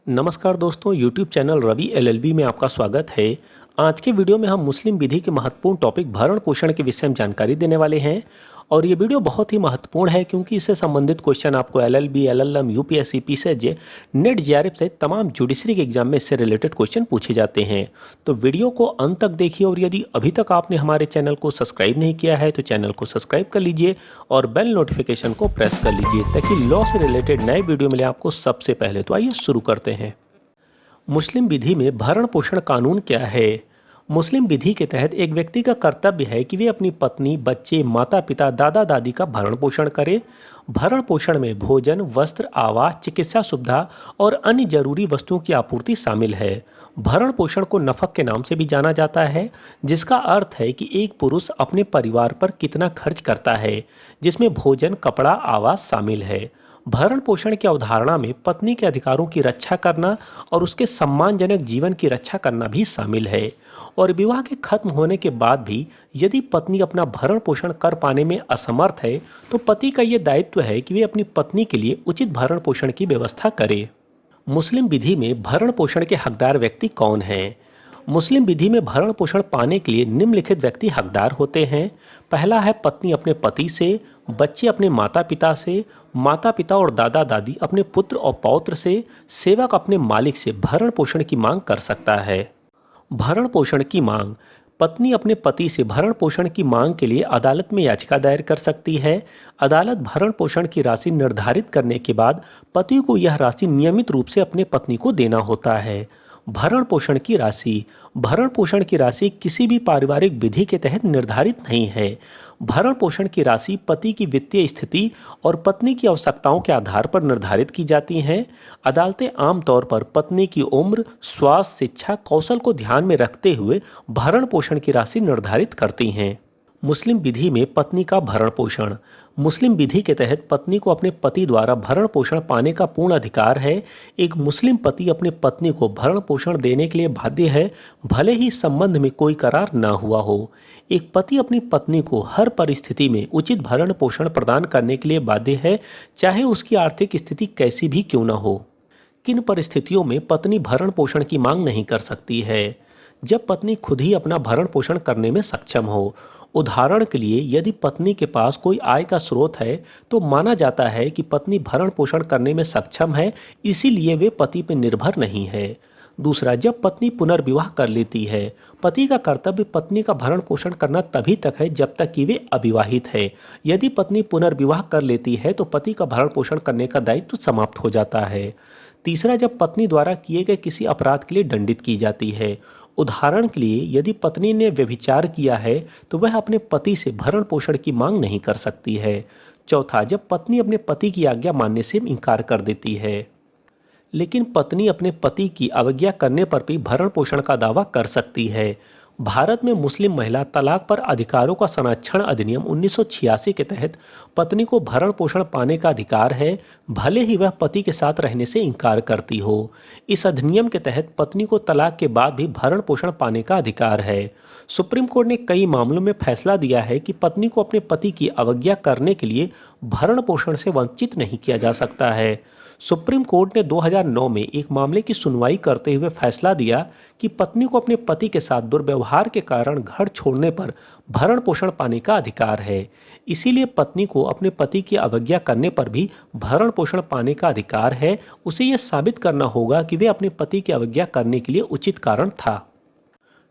नमस्कार दोस्तों, YouTube channel Ravi LLB में आपका स्वागत है। आज के वीडियो में हम मुस्लिम विधि के महत्वपूर्ण टॉपिक भरण पोषण के विषय में जानकारी देने वाले हैं और ये वीडियो बहुत ही महत्वपूर्ण है क्योंकि इससे संबंधित क्वेश्चन आपको LLB, LLM, UPSC, PCJ, net JRF सहित तमाम जुडिशरी के एग्जाम में इससे रिलेटेड क्वेश्चन पूछे जाते हैं। तो वीडियो को अंत तक देखिए और यदि अभी तक आपने हमारे चैनल को सब्सक्राइब नहीं किया है तो चैनल को सब्सक्राइब कर लीजिए और बेल नोटिफिकेशन को प्रेस कर लीजिए ताकि लॉ से रिलेटेड नए वीडियो मिले आपको सबसे पहले। तो आइए शुरू करते हैं। मुस्लिम विधि में भरण पोषण कानून क्या है? मुस्लिम विधि के तहत एक व्यक्ति का कर्तव्य है कि वे अपनी पत्नी, बच्चे, माता पिता, दादा दादी का भरण पोषण करे। भरण पोषण में भोजन, वस्त्र, आवास, चिकित्सा सुविधा और अन्य जरूरी वस्तुओं की आपूर्ति शामिल है। भरण पोषण को नफक के नाम से भी जाना जाता है, जिसका अर्थ है कि एक पुरुष अपने परिवार पर कितना खर्च करता है, जिसमें भोजन, कपड़ा, आवास शामिल है। भरण पोषण की अवधारणा में पत्नी के अधिकारों की रक्षा करना और उसके सम्मानजनक जीवन की रक्षा करना भी शामिल है। और विवाह के खत्म होने के बाद भी यदि पत्नी अपना भरण पोषण कर पाने में असमर्थ है तो पति का ये दायित्व है कि वे अपनी पत्नी के लिए उचित भरण पोषण की व्यवस्था करे। मुस्लिम विधि में भरण पोषण के हकदार व्यक्ति कौन हैं? मुस्लिम विधि में भरण पोषण पाने के लिए निम्नलिखित व्यक्ति हकदार होते हैं। पहला है पत्नी अपने पति से, बच्चे अपने माता पिता से, माता पिता और दादा दादी अपने पुत्र और पौत्र से, सेवक अपने मालिक से भरण पोषण की मांग कर सकता है। भरण पोषण की मांग: पत्नी अपने पति से भरण पोषण की मांग के लिए अदालत में याचिका दायर कर सकती है। अदालत भरण पोषण की राशि निर्धारित करने के बाद पति को यह राशि नियमित रूप से अपने पत्नी को देना होता है। भरण पोषण की राशि: भरण पोषण की राशि किसी भी पारिवारिक विधि के तहत निर्धारित नहीं है। भरण पोषण की राशि पति की वित्तीय स्थिति और पत्नी की आवश्यकताओं के आधार पर निर्धारित की जाती हैं। अदालतें आमतौर पर पत्नी की उम्र, स्वास्थ्य, शिक्षा, कौशल को ध्यान में रखते हुए भरण पोषण की राशि निर्धारित करती हैं। मुस्लिम विधि में पत्नी का भरण पोषण: मुस्लिम विधि के तहत पत्नी को अपने पति द्वारा भरण पोषण पाने का पूर्ण अधिकार है। एक मुस्लिम पति अपने पत्नी को भरण पोषण देने के लिए बाध्य है, भले ही संबंध में कोई करार न हुआ हो। एक पति अपनी पत्नी को हर परिस्थिति में उचित भरण पोषण प्रदान करने के लिए बाध्य है, चाहे उसकी आर्थिक स्थिति कैसी भी क्यों न हो। किन परिस्थितियों में पत्नी भरण पोषण की मांग नहीं कर सकती है? जब पत्नी खुद ही अपना भरण पोषण करने में सक्षम हो। उदाहरण के लिए यदि पत्नी के पास कोई आय का स्रोत है तो माना जाता है कि पत्नी भरण पोषण करने में सक्षम है, इसीलिए वे पति पर निर्भर नहीं है। दूसरा, जब पत्नी पुनर्विवाह कर लेती है। पति का कर्तव्य पत्नी का भरण पोषण करना तभी तक है जब तक कि वे अविवाहित है। यदि पत्नी पुनर्विवाह कर लेती है तो पति का भरण पोषण करने का दायित्व समाप्त हो जाता है। तीसरा, जब पत्नी द्वारा किए गए किसी अपराध के लिए दंडित की जाती है। उदाहरण के लिए यदि पत्नी ने व्यभिचार किया है तो वह अपने पति से भरण पोषण की मांग नहीं कर सकती है। चौथा, जब पत्नी अपने पति की आज्ञा मानने से इनकार कर देती है। लेकिन पत्नी अपने पति की अवज्ञा करने पर भी भरण पोषण का दावा कर सकती है। भारत में मुस्लिम महिला तलाक पर अधिकारों का संरक्षण अधिनियम 1986 के तहत पत्नी को भरण पोषण पाने का अधिकार है, भले ही वह पति के साथ रहने से इनकार करती हो। इस अधिनियम के तहत पत्नी को तलाक के बाद भी भरण पोषण पाने का अधिकार है। सुप्रीम कोर्ट ने कई मामलों में फैसला दिया है कि पत्नी को अपने पति की अवज्ञा करने के लिए भरण पोषण से वंचित नहीं किया जा सकता है। सुप्रीम कोर्ट ने 2009 में एक मामले की सुनवाई करते हुए फैसला दिया कि पत्नी को अपने पति के साथ दुर्व्यवहार के कारण घर छोड़ने पर भरण पोषण पाने का अधिकार है। इसीलिए पत्नी को अपने पति की अवज्ञा करने पर भी भरण पोषण पाने का अधिकार है। उसे यह साबित करना होगा कि वे अपने पति की अवज्ञा करने के लिए उचित कारण था।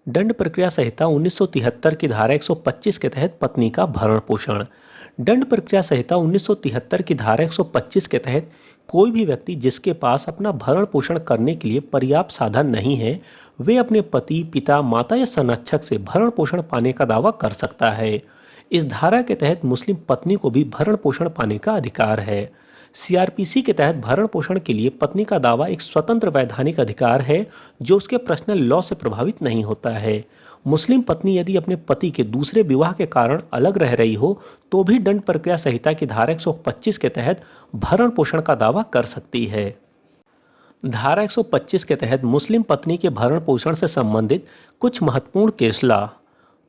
दंड प्रक्रिया संहिता 1973 की धारा 125 के तहत पत्नी का भरण पोषण: दंड प्रक्रिया संहिता 1973 की धारा 125 के तहत कोई भी व्यक्ति जिसके पास अपना भरण पोषण करने के लिए पर्याप्त साधन नहीं है, वे अपने पति, पिता, माता या संरक्षक से भरण पोषण पाने का दावा कर सकता है। इस धारा के तहत मुस्लिम पत्नी को भी भरण पोषण पाने का अधिकार है। CRPC के तहत भरण पोषण के लिए पत्नी का दावा एक स्वतंत्र वैधानिक अधिकार है जो उसके पर्सनल लॉ से प्रभावित नहीं होता है। मुस्लिम पत्नी यदि अपने पति के दूसरे विवाह के कारण अलग रह रही हो तो भी दंड प्रक्रिया संहिता की धारा 125 के तहत भरण पोषण का दावा कर सकती है। धारा 125 के तहत मुस्लिम पत्नी के भरण पोषण से संबंधित कुछ महत्वपूर्ण केस लॉ: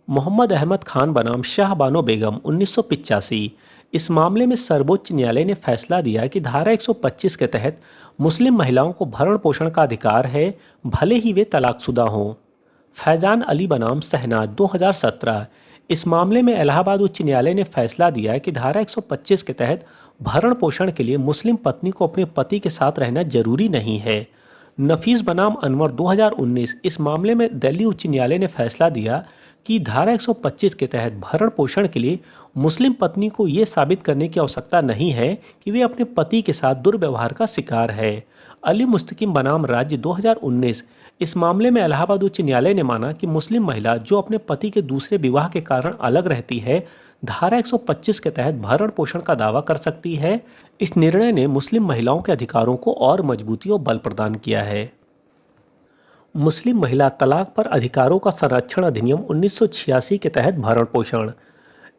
मोहम्मद अहमद खान बनाम शाह बानो बेगम 1985। इस मामले में सर्वोच्च न्यायालय ने फैसला दिया कि धारा 125 के तहत मुस्लिम महिलाओं को भरण पोषण का अधिकार है, भले ही वे तलाकशुदा हों। फैजान अली बनाम शहनाज 2017। इस मामले में इलाहाबाद उच्च न्यायालय ने फैसला दिया कि धारा 125 के तहत भरण पोषण के लिए मुस्लिम पत्नी को अपने पति के साथ रहना जरूरी नहीं है। नफीस बनाम अनवर 2019। इस मामले में दिल्ली उच्च न्यायालय ने फैसला दिया कि धारा 125 के तहत भरण पोषण के लिए मुस्लिम पत्नी को ये साबित करने की आवश्यकता नहीं है कि वे अपने पति के साथ दुर्व्यवहार का शिकार है। अली मुस्तकिम बनाम राज्य 2019। इस मामले में इलाहाबाद उच्च न्यायालय ने माना कि मुस्लिम महिला जो अपने पति के दूसरे विवाह के कारण अलग रहती है, धारा 125 के तहत भरण पोषण का दावा कर सकती है। इस निर्णय ने मुस्लिम महिलाओं के अधिकारों को और मजबूती और बल प्रदान किया है। मुस्लिम महिला तलाक पर अधिकारों का संरक्षण अधिनियम 1986 के तहत भरण पोषण।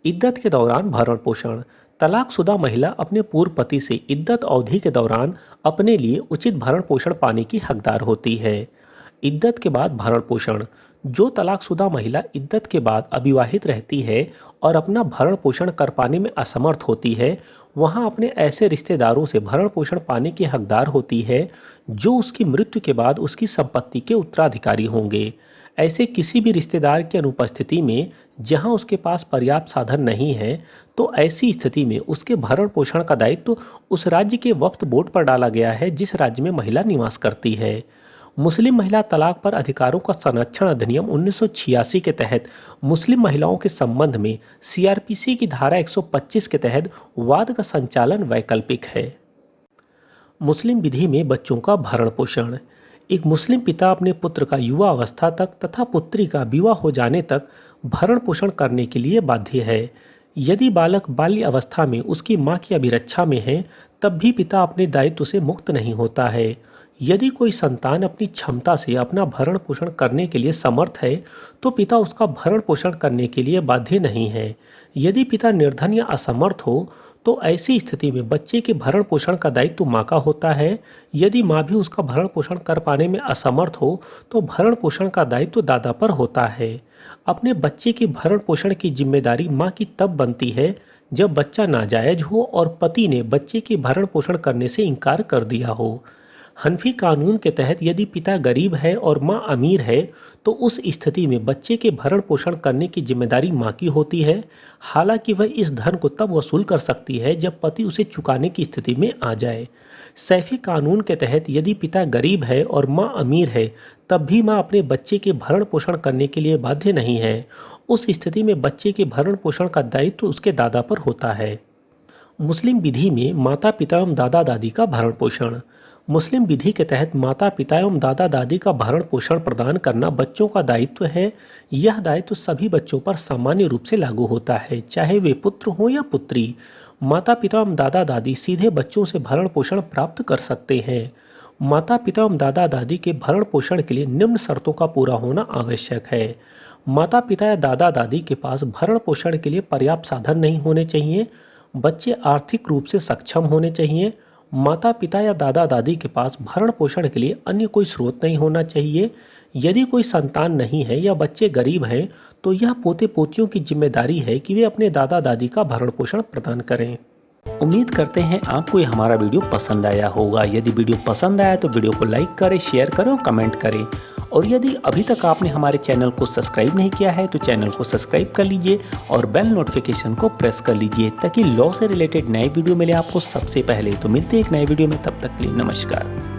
इद्दत के दौरान भरण पोषण। तलाकशुदा महिला अपने पूर्व पति से इद्दत अवधि के दौरान अपने लिए उचित भरण पोषण पाने की हकदार होती है। इद्दत के बाद भरण पोषण। जो तलाकशुदा महिला इद्दत के बाद अविवाहित रहती है और अपना भरण पोषण कर पाने में असमर्थ होती है, वहाँ अपने ऐसे रिश्तेदारों से भरण पोषण पाने की हकदार होती है जो उसकी मृत्यु के बाद उसकी संपत्ति के उत्तराधिकारी होंगे। ऐसे किसी भी रिश्तेदार की अनुपस्थिति में जहाँ उसके पास पर्याप्त साधन नहीं है, तो ऐसी स्थिति में उसके भरण पोषण का दायित्व उस राज्य के वक्फ बोर्ड पर डाला गया है जिस राज्य में महिला निवास करती है। मुस्लिम महिला तलाक पर अधिकारों का संरक्षण अधिनियम 1986 के तहत मुस्लिम महिलाओं के संबंध में सीआरपीसी की धारा 125 के तहत वाद का संचालन वैकल्पिक है। मुस्लिम विधि में बच्चों का भरण पोषण। एक मुस्लिम पिता अपने पुत्र का युवा अवस्था तक तथा पुत्री का विवाह हो जाने तक भरण पोषण करने के लिए बाध्य है। यदि बालक बाल्य अवस्था में उसकी मां की अभिरक्षा में है, तब भी पिता अपने दायित्व से मुक्त नहीं होता है। यदि कोई संतान अपनी क्षमता से अपना भरण पोषण करने के लिए समर्थ है, तो पिता उसका भरण पोषण करने के लिए बाध्य नहीं है। यदि पिता निर्धन या असमर्थ हो, तो ऐसी स्थिति में बच्चे के भरण पोषण का दायित्व माँ का होता है। यदि माँ भी उसका भरण पोषण कर पाने में असमर्थ हो, तो भरण पोषण का दायित्व दादा पर होता है। अपने बच्चे के भरण पोषण की जिम्मेदारी माँ की तब बनती है जब बच्चा नाजायज हो और पति ने बच्चे के भरण पोषण करने से इनकार कर दिया हो। हनफी कानून के तहत यदि पिता गरीब है और माँ अमीर है, तो उस स्थिति में बच्चे के भरण पोषण करने की जिम्मेदारी माँ की होती है। हालांकि वह इस धन को तब वसूल कर सकती है जब पति उसे चुकाने की स्थिति में आ जाए। सैफी कानून के तहत यदि पिता गरीब है और माँ अमीर है, तब भी माँ अपने बच्चे के भरण पोषण करने के लिए बाध्य नहीं है। उस स्थिति में बच्चे के भरण पोषण का दायित्व उसके दादा पर होता है। मुस्लिम विधि में माता पिता एवं दादा दादी का भरण पोषण। मुस्लिम विधि के तहत माता पिता एवं दादा दादी का भरण पोषण प्रदान करना बच्चों का दायित्व है। यह दायित्व सभी बच्चों पर सामान्य रूप से लागू होता है, चाहे वे पुत्र हों या पुत्री। माता पिता एवं दादा दादी सीधे बच्चों से भरण पोषण प्राप्त कर सकते हैं। माता पिता एवं दादा दादी के भरण पोषण के लिए निम्न शर्तों का पूरा होना आवश्यक है। माता पिता या दादा दादी के पास भरण पोषण के लिए पर्याप्त साधन नहीं होने चाहिए। बच्चे आर्थिक रूप से सक्षम होने चाहिए। माता पिता या दादा दादी के पास भरण पोषण के लिए अन्य कोई स्रोत नहीं होना चाहिए। यदि कोई संतान नहीं है या बच्चे गरीब हैं, तो यह पोते पोतियों की जिम्मेदारी है कि वे अपने दादा दादी का भरण पोषण प्रदान करें। उम्मीद करते हैं आपको ये हमारा वीडियो पसंद आया होगा। यदि वीडियो पसंद आया तो वीडियो को लाइक करें, शेयर करें और कमेंट करें। और यदि अभी तक आपने हमारे चैनल को सब्सक्राइब नहीं किया है तो चैनल को सब्सक्राइब कर लीजिए और बेल नोटिफिकेशन को प्रेस कर लीजिए ताकि लॉ से रिलेटेड नए वीडियो मिले आपको सबसे पहले। तो मिलते हैं एक नए वीडियो में, तब तक के लिए नमस्कार।